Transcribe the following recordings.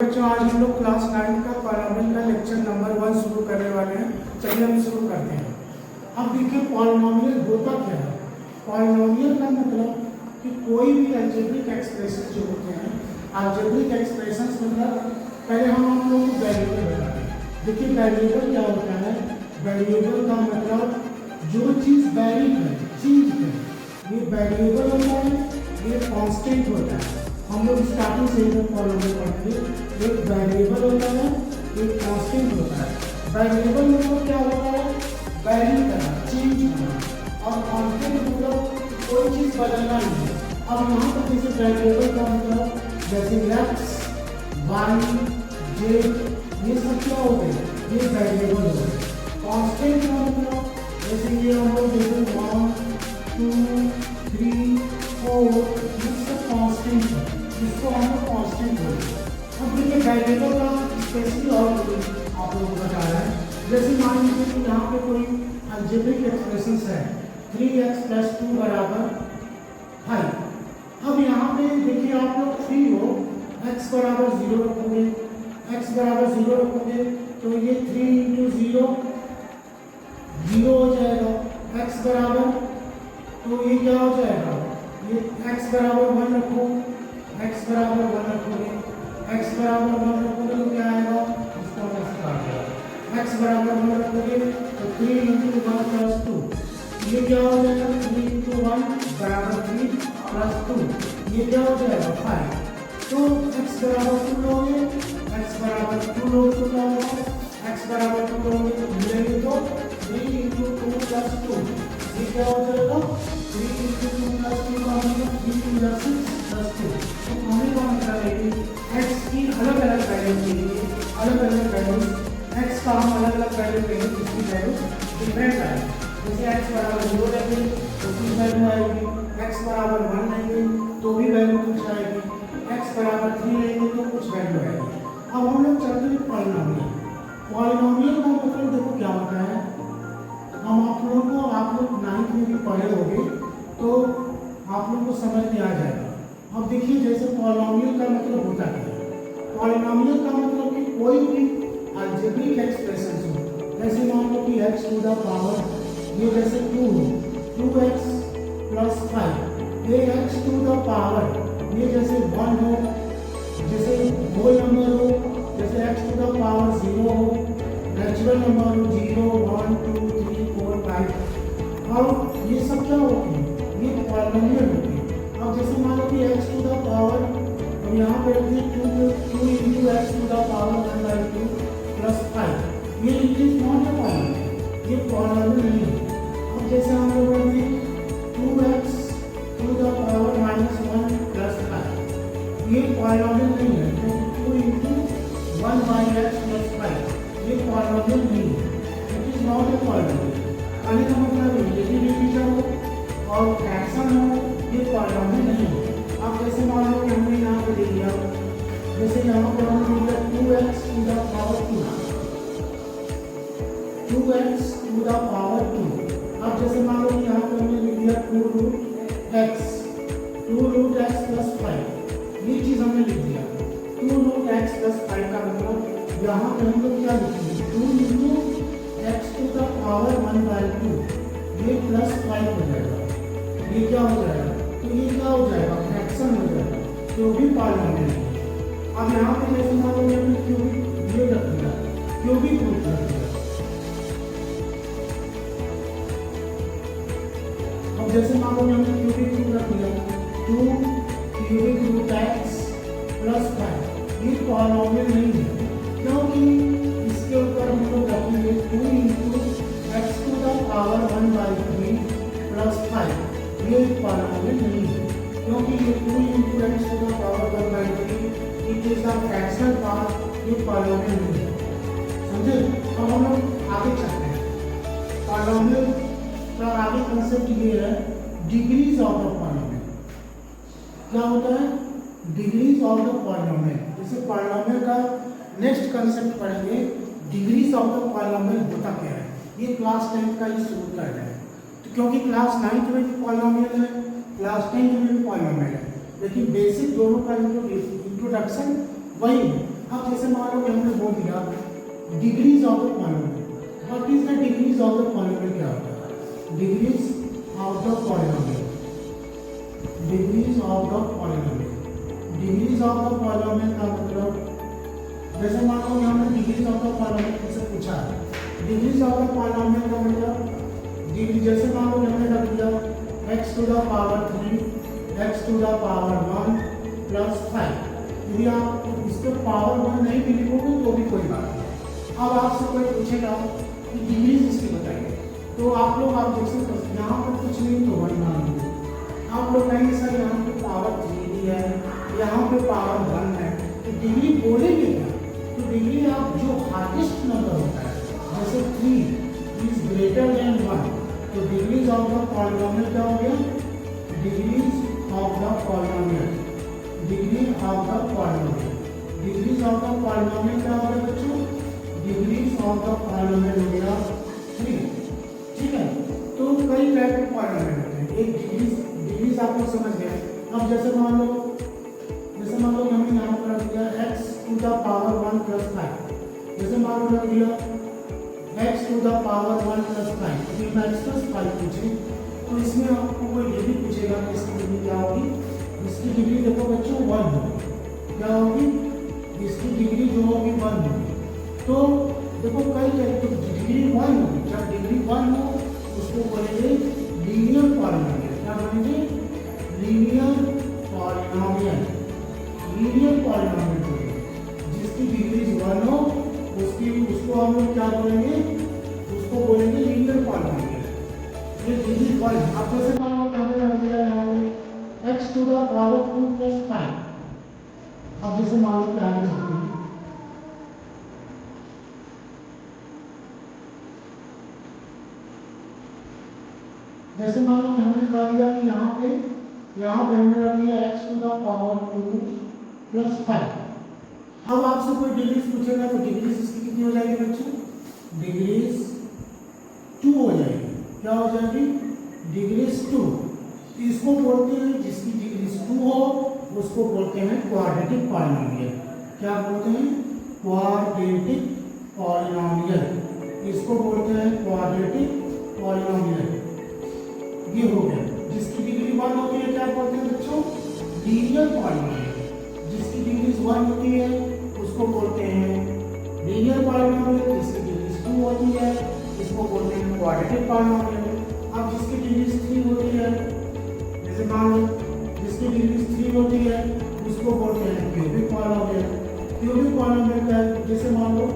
बच्चों, आज हम लोग क्लास 9 का पॉलिनोमियल का लेक्चर नंबर 1 शुरू करने वाले हैं। चलिए हम शुरू करते हैं। अब देखिए पॉलिनोमियल होता क्या है। पॉलिनोमियल का मतलब कि कोई भी अलजेब्रिक एक्सप्रेशन जो होते हैं, अलजेब्रिक एक्सप्रेशंस मतलब पहले हम आप लोगों को वेरिएबल बताते हैं। देखिए वेरिएबल क्या होता है। वेरिएबल का मतलब जो चीज़ वेरी है, चेंज है, ये वेरिएबल होता है, ये कांस्टेंट होता है। हम लोग स्टार्टिंग से ही पॉलिनोमियल पढ़ते, एक वेरिएबल होता है, एक कांस्टेंट होता है। वेरिएबल मतलब क्या होता है, वेरी करना, चेंज होना, और कांस्टेंट मतलब कोई चीज़ बदलना नहीं है। अब यहाँ पर जैसे वेरिएबल का मतलब जैसे एक्स, वाई, जेड, ये सब क्या होते हैं, ये वेरिएबल होते हैं। कांस्टेंट का मतलब जैसे ये हम लोग जैसे 1, 2, 3, 4 ये सब कांस्टेंट है, जिसको हम लोग कांस्टेंट बोलते हैं। अब देखिए वेरिएबल का स्पेशली और आप लोगों को बता रहा है। जैसे मान लीजिए कि यहाँ पे कोई अलजेब्रिक एक्सप्रेशंस है 3x + 2 = 5। अब यहाँ पे देखिए आप लोग फ्री हो, x = 0 रखोगे, x = 0 रखोगे तो ये 3 × 0 0 हो जाएगा। x बराबर तो ये क्या हो जाएगा, ये x = 1 रखो, x = 1 रखोगे, x = 1 रखोगे तो क्या आएगा, इसका मतलब आ जाएगा। x = 1 रखोगे तो 3 × 1 + 2 ये क्या हो जाएगा, 3 × 1 = 3 + 2 ये क्या हो जाएगा 5। तो x = 2 लोगे, x = 2 लोगे तो क्या होगा, x = 2 लोगे तो मिलेंगे तो 3 × 2 + 2 ये क्या हो जाएगा, 3 × 2 + 2 का मतलब 3 × 6 + 2। तो हमें क्या मतलब है कि x की अलग अलग वैल्यू के लिए अलग अलग वैल्यू, x का हम अलग अलग वैल्यू लेंगे, इसकी वैल्यू डिफरेंट आएगी। जैसे x = 0 लेंगे तो कुछ वैल्यू आएगी, x = 1 लेंगे तो भी वैल्यू कुछ आएगी, x = 3 लेंगे तो कुछ वैल्यू आएगी। अब हम लोग चलते हैं पॉलिनोमियल। पॉलिनोमियल का मतलब देखो क्या होता है, हम आप लोग 9th में भी पढ़े होंगे तो आप लोग को समझ में आ जाएगा। अब देखिए जैसे पॉलिनोमियल का मतलब होता क्या है। पॉलिनोमियल का मतलब कि कोई भी अलजेब्रिक एक्सप्रेशन हो, जैसे मान लो कि x⁴ ये जैसे 2 हो, 2x + 5, ये x⁴ ये जैसे 1 हो, जैसे होल नंबर हो, जैसे x⁴ 0 हो, नेचुरल नंबर हो 0, 1, 2, 3, 4, 5, और ये सब क्या होते हैं, ये पॉलिनोमियल होते हैं। अब जैसे मान लो कि x⁴ अब यहाँ पे रखिए 2 × x⁴ 1/2 + 5 ये it is not a polynomial, ये पॉलिनोमियल नहीं है। अब जैसे हम लोग रखिए 2x⁴ -1 + 5 ये पॉलिनोमियल नहीं है, क्योंकि 2 × 1/x + 5 ये पॉलिनोमियल नहीं है, it is not a polynomial. कहने का मतलब यदि डिवीजन हो और फ्रैक्शन हो, ये पॉलिनोमियल नहीं है। अब जैसे मान लो कि हमने यहाँ पे दे दिया, जैसे यहाँ पर हमने दिया 2x⁴ 2 अब जैसे मान लो कि यहाँ पर हमने लिख दिया 2√x + 5 ये चीज़ हमने लिख दिया। 2√x + 5 का मतलब यहाँ पे हम लोग क्या लिखेंगे, 2 × x⁴ 1/2 ये +5 हो जाएगा, ये क्या हो जाएगा, तो ये क्या हो जाएगा, फ्रैक्शन हो जाएगा, तो भी पॉलिनोमियल है। अब यहाँ पे जैसे मान लो हमने क्यूबिक ये रख दिया, क्यूबिक रूट रख दिया। अब जैसे मान लो हमने क्यूबिक रूट रख दिया 2√x + 5 ये पॉलिनोमियल नहीं है, क्योंकि इसके ऊपर हम लोग रखेंगे 2 × x⁴ 1/3 + 5 ये पॉलिनोमियल नहीं है, क्योंकि ये 2 × x⁴ 1/3 it is a fractional part, ये पॉलिनोमियल नहीं है। समझे। अब हम लोग आगे चलते हैं। पॉलिनोमियल का आगे कंसेप्ट ये है, डिग्रीज ऑफ द पॉलिनोमियल। क्या होता है, डिग्रीज ऑफ द पॉलिनोमियल। जैसे पॉलिनोमियल का नेक्स्ट कंसेप्ट पढ़ेंगे, डिग्रीज ऑफ द पॉलिनोमियल होता क्या है, ये क्लास 10th का ही शुरू कर रहे हैं। तो क्योंकि क्लास 9th में भी पॉलिनोमियल है, क्लास 10th में भी पॉलिनोमियल है, लेकिन बेसिक दोनों का इंट्रोडक्शन वही है। अब जैसे मान लो कि हमने बोल दिया degrees of the polynomial. What is the degrees of the polynomial? क्या होता है degrees of the polynomial? Degrees of the polynomial, degrees of the polynomial का मतलब जैसे मान लो हमने डिग्रीज ऑफ द पॉलिनोमियल से पूछा है। डिग्रीज ऑफ द पॉलिनोमियल का मतलब डिग्री जैसे मान लो हमने रख दिया x to the power 3 x to the power 1 plus 5। यदि आप इस पर पावर 1 नहीं भी लिखोगे तो भी कोई बात नहीं। अब आपसे कोई पूछेगा कि डिग्रीज इसकी बताइए, तो आप लोग आप देख सकते हो यहाँ पर कुछ नहीं तो 1 मान लो। आप लोग कहेंगे सर यहाँ पे पावर 3 भी है, यहाँ पे पावर 1 है, तो डिग्री बोलेंगे क्या? तो डिग्री आप जो हाईएस्ट नंबर होता है जैसे 3 इज ग्रेटर देन 1, तो डिग्रीज ऑफ द पॉलिनोमियल क्या हो गया? Degrees of the polynomial, degree of the polynomial, degrees of the polynomial क्या हो गया बच्चों? डिग्रीज ऑफ द पॉलिनोमियल हो गया 3। ठीक है, तो कई टाइप के पॉलिनोमियल होते हैं। एक डिग्रीज आप लोग समझ गए। अब जैसे मान लो हमने यहाँ पर रख दिया x to the power 1 plus 5। जैसे मान लो रख दिया x to the power 1 plus 5, तो x प्लस 5 पूछे तो इसमें आपको कोई डिग्री पूछेगा तो इसकी डिग्री क्या होगी? इसकी डिग्री देखो बच्चों 1 होगी। क्या होगी? इसकी डिग्री जो होगी 1 होगी। तो देखो कई तो डिग्री 1 होगी। जब डिग्री 1 हो उसको बोलेंगे लीनियर पॉलिनोमियल। क्या बोलेंगे? लीनियर पॉलिनोमियल, लीनियर पॉलिनोमियल बोलेंगे। जिसकी डिग्री 1 हो उसको हम लोग क्या बोलेंगे? उसको बोलेंगे लीनियर पॉलिनोमियल। ये डिग्री 1। अब जैसे मान लो हमने रख दिया यहाँ x to the power 2 plus 5। अब जैसे मान लो क्या लिखते हैं, जैसे मान लो हमने कहा दिया कि यहाँ पे हमने रख दिया x to the power 2 plus 5। अब आपसे कोई डिग्रीज पूछेगा तो डिग्रीज इसकी कितनी हो जाएगी बच्चों? डिग्रीज 2 हो जाएगी। क्या हो जाएगी? डिग्रीज 2। इसको बोलते हैं, जिसकी डिग्रीज 2 हो उसको बोलते हैं क्वाड्रेटिक पॉलिनोमियल। क्या बोलते हैं? Quadratic polynomial. इसको बोलते हैं क्वाड्रेटिक पॉलिनोमियल। ये हो गया। जिसकी डिग्री 1 होती है क्या बोलते हैं बच्चों? Linear polynomial. जिसकी डिग्री 1 होती है उसको बोलते हैं लीनियर पॉलिनोमियल। जिसकी डिग्री 2 होती है इसको बोलते हैं क्वाड्रेटिक पॉलिनोमियल। अब जिसकी डिग्री 3 होती है, जैसे मान लो जिसकी डिग्री 3 होती है उसको बोलते हैं क्यूबिक पॉलिनोमियल। क्यूबिक पॉलिनोमियल क्या है? जैसे मान लो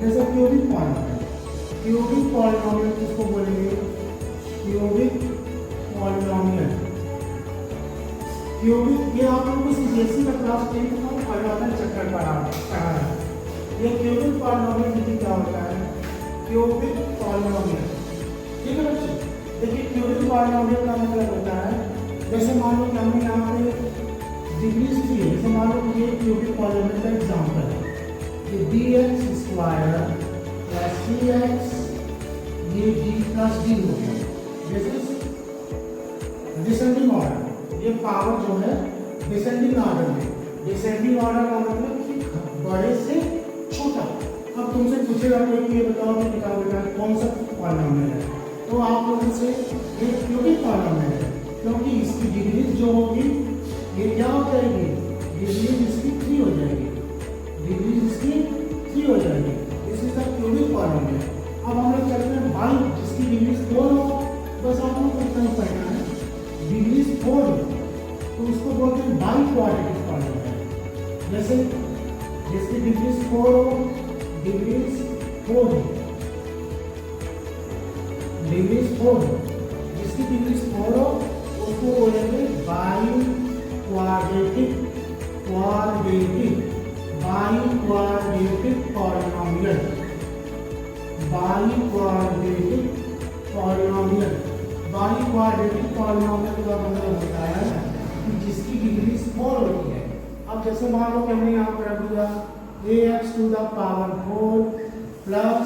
जैसे क्यूबिक पॉलिनोमियल किसको बोलेंगे? Cubic polynomial. क्यूबिक ये आप लोगों को सीबीएसई का क्लास 10 का पॉलिनोमियल चैप्टर पढ़ा है। ये क्यूबिक पॉलिनोमियल देखिए क्या होता है? Cubic polynomial. ठीक है बच्चों, देखिए क्यूबिक पॉलिनोमियल का मतलब होता है जैसे मान लो कि हमने यहाँ पे डिग्रीज 3 है। जैसे मान लो कि ये क्यूबिक पॉलिनोमियल का एग्जांपल है कि dx स्क्वायर प्लस cx ये d प्लस d हो गया। जैसे डिसेंडिंग ऑर्डर, ये पावर जो है डिसेंडिंग ऑर्डर में। डिसेंडिंग ऑर्डर का मतलब कि बड़े से छोटा। अब तुमसे पूछेगा कोई कि ये बताओ कि बेटा कौन सा पॉलिनोमियल है, तो आप लोगों से ये क्यूबिक पॉलिनोमियल है, क्योंकि इसकी डिग्री जो होगी ये क्या हो जाएगी? डिग्री इसकी 3 हो जाएगी। डिग्री इसकी 3 हो जाएगी। This is the cubic polynomial. अब हम लोग चलते हैं बाई, जिसकी डिग्री 4 हो, बस आप लोग को इतना ही पढ़ना है। डिग्री 4 तो उसको बोलते हैं बाई क्वाड्रेटिक पॉलिनोमियल। जैसे जिसकी डिग्री 4 हो, डिग्री 4 जिसकी डिग्री 4 हो उसको बोलेंगे by quadratic polynomial. By quadratic polynomial का मतलब होता है कि जिसकी डिग्री 4 होती है। अब जैसे मान लो कि हमने यहाँ पर रख दिया ax to the power 4 plus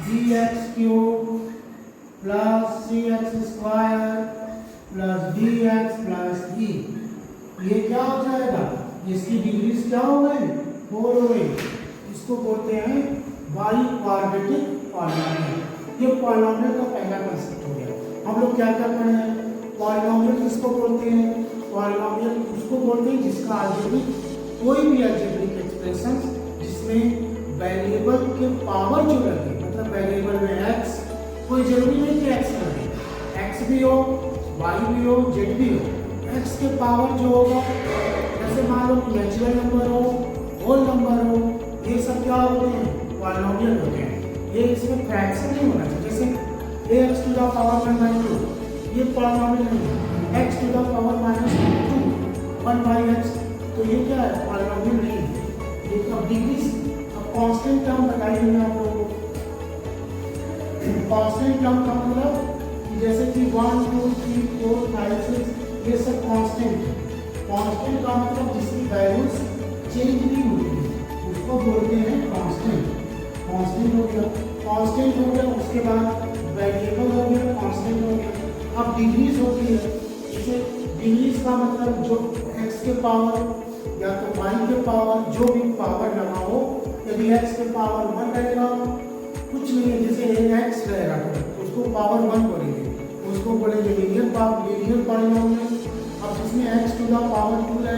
bx cube plus cx square plus dx plus e। ये क्या हो जाएगा? जिसकी डिग्रीज क्या हो गई, 4 हो गई, इसको बोलते हैं बाई क्वाड्रेटिक पॉलिनोमियल। ये पॉलिनोमियल का पहला कंसेप्ट हो गया। हम लोग क्या क्या पढ़े हैं, पॉलिनोमियल किसको बोलते हैं, पॉलिनोमियल उसको बोलते हैं जिसका अलजेब्रिक, कोई भी अलजेब्रिक एक्सप्रेशन जिसमें वेरिएबल के पावर जो लगे, मतलब वेरिएबल में x, कोई जरूरी नहीं कि x लगे, x भी हो, y भी हो, z भी हो, x के पावर जो होगा, जैसे मान लो नेचुरल नंबर हो, होल नंबर हो, ये सब क्या होते हैं, पॉलिनोमियल होते हैं। ये इसमें फ्रैक्शन नहीं होना चाहिए, जैसे ax टू द पावर 1/2, ये पॉलिनोमियल नहीं है, x to the power -2 1/x, तो ये क्या है, पॉलिनोमियल नहीं है। ये तो डिग्री कांस्टेंट टर्म बताइए मैं आप लोगों को। कांस्टेंट टर्म का मतलब जैसे कि 1 2 3 4 5 6 ये सब कांस्टेंट। कांस्टेंट का मतलब जिसकी वैल्यूज चेंज नहीं होती है उसको बोलते हैं कांस्टेंट। कांस्टेंट हो गया, कांस्टेंट हो गया, उसके बाद वेरिएबल हो गया, कांस्टेंट हो गया। अब डिग्रीज होती है, जैसे डिग्रीज का मतलब जो x के पावर या तो y के पावर जो भी पावर लगा हो, यदि x के पावर 1 रहेगा, कुछ नहीं है, जैसे x रहेगा तो उसको पावर 1 बोलेंगे, उसको बोलेंगे लीनियर पॉलिनोमियल। अब जिसमें x टू द पावर 2 रहेगा